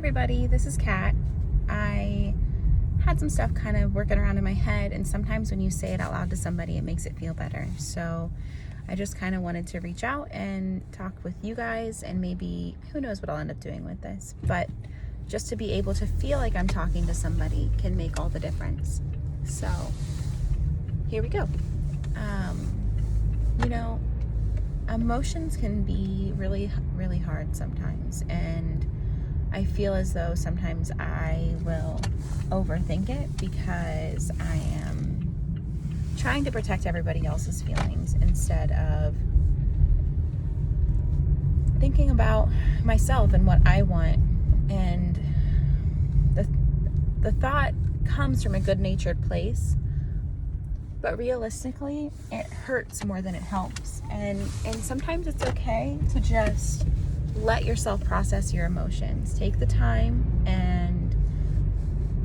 everybody, this is Kat. I had some stuff kind of working around in my head, and sometimes when you say it out loud to somebody, it makes it feel better. So I just kind of wanted to reach out and talk with you guys, and maybe, who knows what I'll end up doing with this, but just to be able to feel like I'm talking to somebody can make all the difference. So here we go. Emotions can be really, really hard sometimes, and I feel as though sometimes I will overthink it because I am trying to protect everybody else's feelings instead of thinking about myself and what I want. And the thought comes from a good-natured place, but realistically, it hurts more than it helps. And sometimes it's okay to just let yourself process your emotions. Take the time and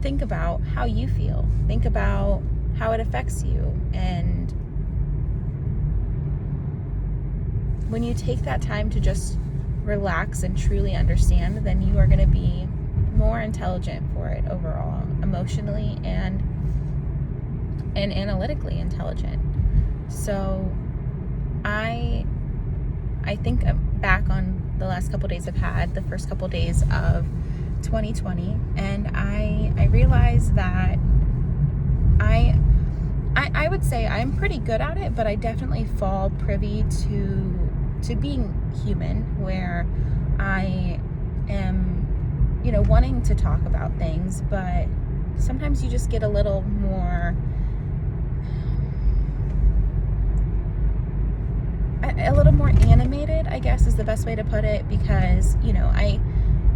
think about how you feel. Think about how it affects you. And when you take that time to just relax and truly understand, then you are going to be more intelligent for it overall, emotionally and analytically intelligent. So I think back on the last couple days I've had, the first couple days of 2020, and I realized that I would say I'm pretty good at it, but I definitely fall privy to being human, where I am, wanting to talk about things, but sometimes you just get a little more animated, I guess is the best way to put it, because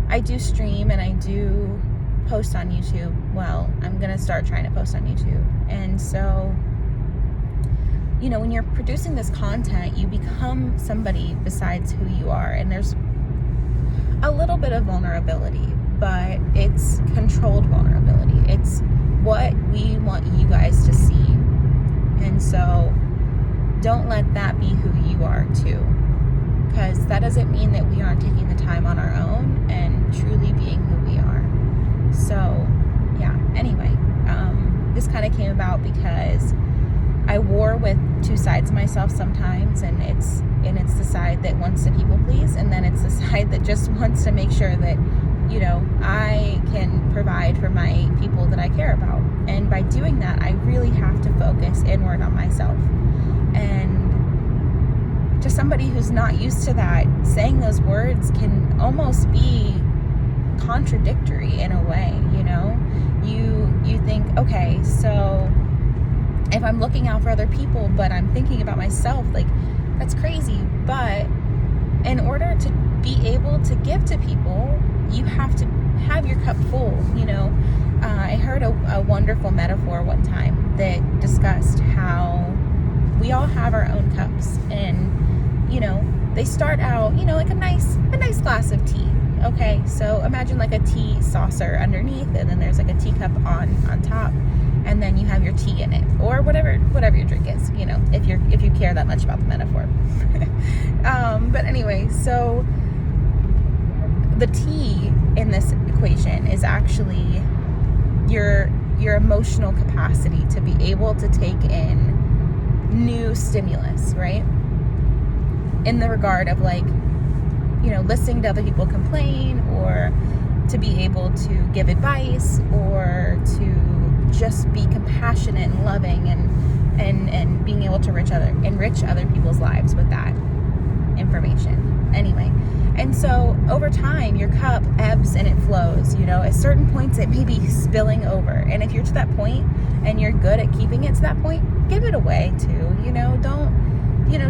I do stream and I do post on YouTube. Well, I'm gonna start trying to post on YouTube. And so when you're producing this content, you become somebody besides who you are, and there's a little bit of vulnerability, but it's controlled vulnerability. It's what we want you guys to see. And so don't let that be who you are too, because that doesn't mean that we aren't taking the time on our own and truly being who we are. So yeah, anyway, this kind of came about because I war with two sides of myself sometimes, and it's the side that wants to people please, and then it's the side that just wants to make sure that I can provide for my people that I care about. And by doing that, I really have to focus inward on myself. And to somebody who's not used to that, saying those words can almost be contradictory in a way. You think, okay, so if I'm looking out for other people but I'm thinking about myself, like, that's crazy. But in order to be able to give to people, you have to have your cup full. I heard a wonderful metaphor one time that discussed how we all have our own cups, and they start out like a nice glass of tea. Okay, so imagine like a tea saucer underneath, and then there's like a teacup on top, and then you have your tea in it, or whatever your drink is, if you care that much about the metaphor. But anyway, so the tea in this equation is actually your emotional capacity to be able to take in new stimulus, right? In the regard of listening to other people complain, or to be able to give advice, or to just be compassionate and loving, and being able to enrich other people's lives with that information. Anyway, and so over time, your cup ebbs and it flows. At certain points, it may be spilling over, and if you're to that point and you're good at keeping it to that point, give it away too.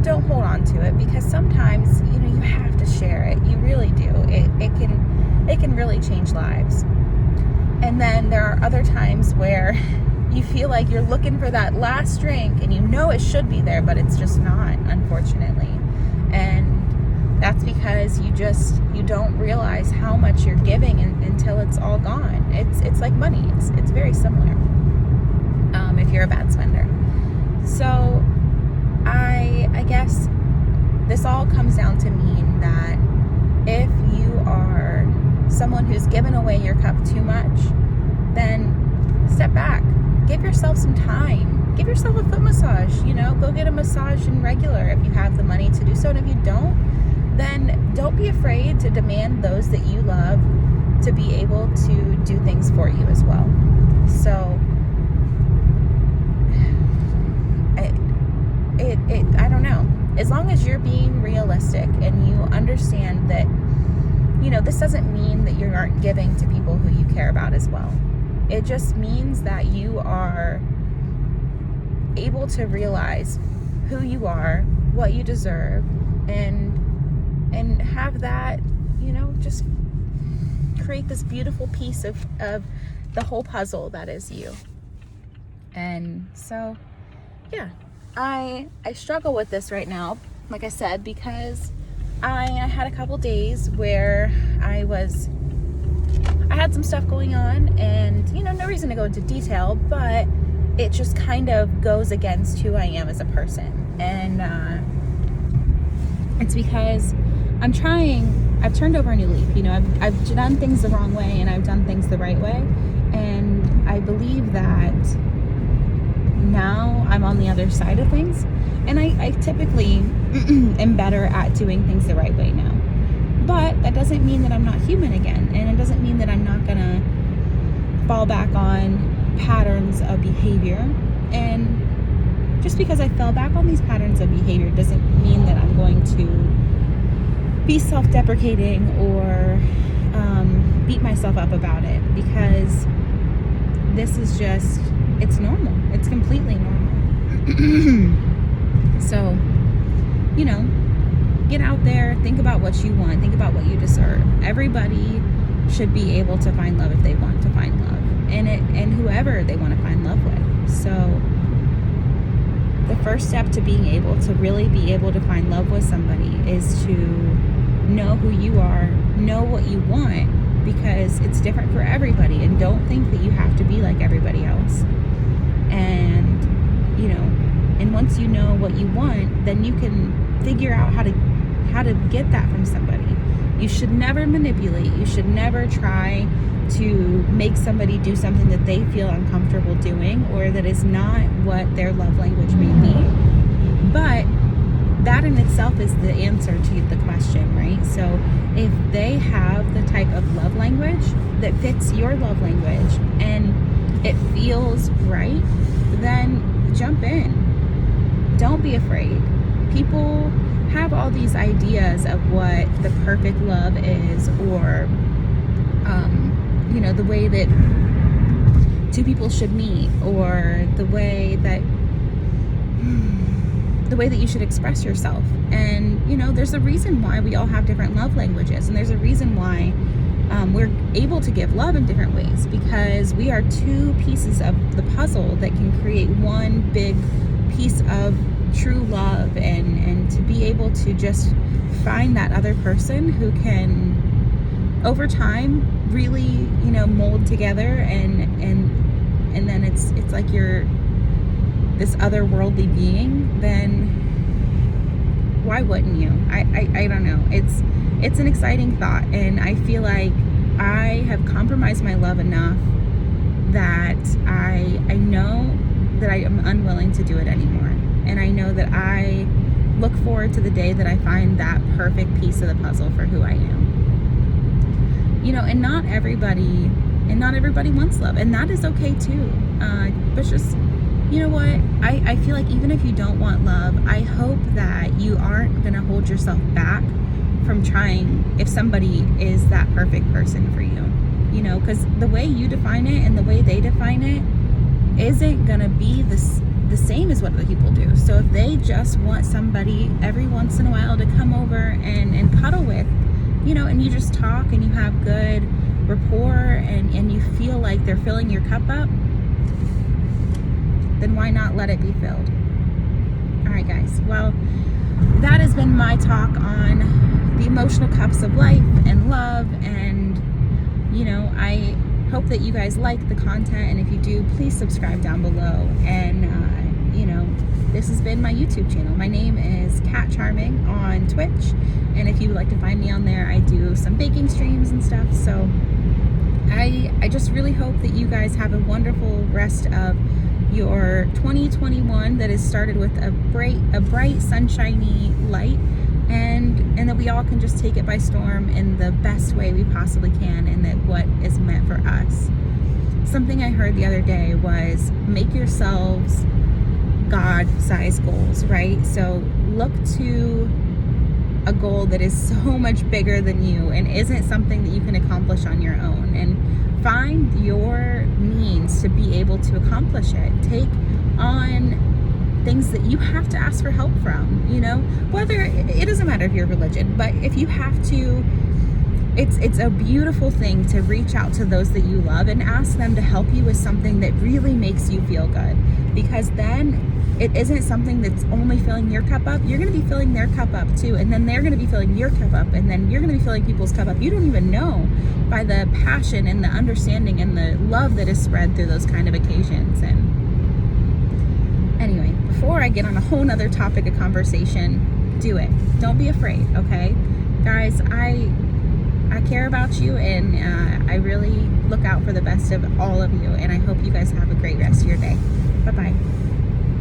Don't hold on to it, because sometimes you have to share it. You really do. It can really change lives. And then there are other times where you feel like you're looking for that last drink, and it should be there, but it's just not, unfortunately. And that's because you don't realize how much you're giving until it's all gone. It's like money. It's very similar. If you're a bad spender. So I guess this all comes down to mean that if you are someone who's given away your cup too much, then step back. Give yourself some time. Give yourself a foot massage, go get a massage in regular if you have the money to do so. And if you don't, then don't be afraid to demand those that you love to be able to do things for you as well. So I don't know. As long as you're being realistic and you understand that, this doesn't mean that you aren't giving to people who you care about as well. It just means that you are able to realize who you are, what you deserve, and have that, just create this beautiful piece of the whole puzzle that is you. And so, yeah, I struggle with this right now, like I said, because I had a couple days where I had some stuff going on, and no reason to go into detail, but it just kind of goes against who I am as a person. And it's because I've turned over a new leaf. I've done things the wrong way and I've done things the right way, and I believe that now I'm on the other side of things, and I typically am better at doing things the right way now. But that doesn't mean that I'm not human again, and it doesn't mean that I'm not gonna fall back on patterns of behavior. And just because I fell back on these patterns of behavior doesn't mean that I'm going to be self-deprecating or beat myself up about it, because this is just, it's normal. It's completely normal. So, get out there, think about what you want, think about what you deserve. Everybody should be able to find love if they want to find love, and whoever they want to find love with. So the first step to being able to really be able to find love with somebody is to know who you are, know what you want, because it's different for everybody, and don't think that you have to be like everybody else. And and once you know what you want, then you can figure out how to get that from somebody. You should never manipulate. You should never try to make somebody do something that they feel uncomfortable doing, or that is not what their love language may be. But that in itself is the answer to the question, right? So if they have the type of love language that fits your love language and it feels right, then jump in. Don't be afraid. People have all these ideas of what the perfect love is, or the way that two people should meet, or the way that you should express yourself. And there's a reason why we all have different love languages, and there's a reason why we're able to give love in different ways, because we are two pieces of the puzzle that can create one big piece of true love, and to be able to just find that other person who can over time really mold together, and then it's like you're this otherworldly being. Then why wouldn't you? I don't know. It's an exciting thought, and I feel like I have compromised my love enough that I know that I am unwilling to do it anymore. And I know that I look forward to the day that I find that perfect piece of the puzzle for who I am. And not everybody wants love, and that is okay too. But just, I feel like even if you don't want love, I hope that you aren't going to hold yourself back from trying if somebody is that perfect person for you. Because the way you define it and the way they define it isn't going to be the same as what other people do. So if they just want somebody every once in a while to come over and cuddle with, and you just talk and you have good rapport, and you feel like they're filling your cup up, then why not let it be filled? All right, guys. Well, that has been my talk on the emotional cups of life and love. And, I hope that you guys like the content. And if you do, please subscribe down below. And, this has been my YouTube channel. My name is Cat Charming on Twitch, and if you would like to find me on there, I do some baking streams and stuff. So I just really hope that you guys have a wonderful rest of your 2021 that has started with a bright sunshiny light, and that we all can just take it by storm in the best way we possibly can, and that what is meant for us. Something I heard the other day was make yourselves God-sized goals, right? So look to a goal that is so much bigger than you and isn't something that you can accomplish on your own, and find your means to be able to accomplish it. Take on things that you have to ask for help from, you know, whether it doesn't matter if you're religion, but if you have to, it's a beautiful thing to reach out to those that you love and ask them to help you with something that really makes you feel good, because then it isn't something that's only filling your cup up. You're going to be filling their cup up too, and then they're going to be filling your cup up, and then you're going to be filling people's cup up. You don't even know, by the passion and the understanding and the love that is spread through those kind of occasions. And anyway, before I get on a whole nother topic of conversation, do it. Don't be afraid, okay? Guys, I care about you, and I really look out for the best of all of you, and I hope you guys have a great rest of your day. Bye-bye.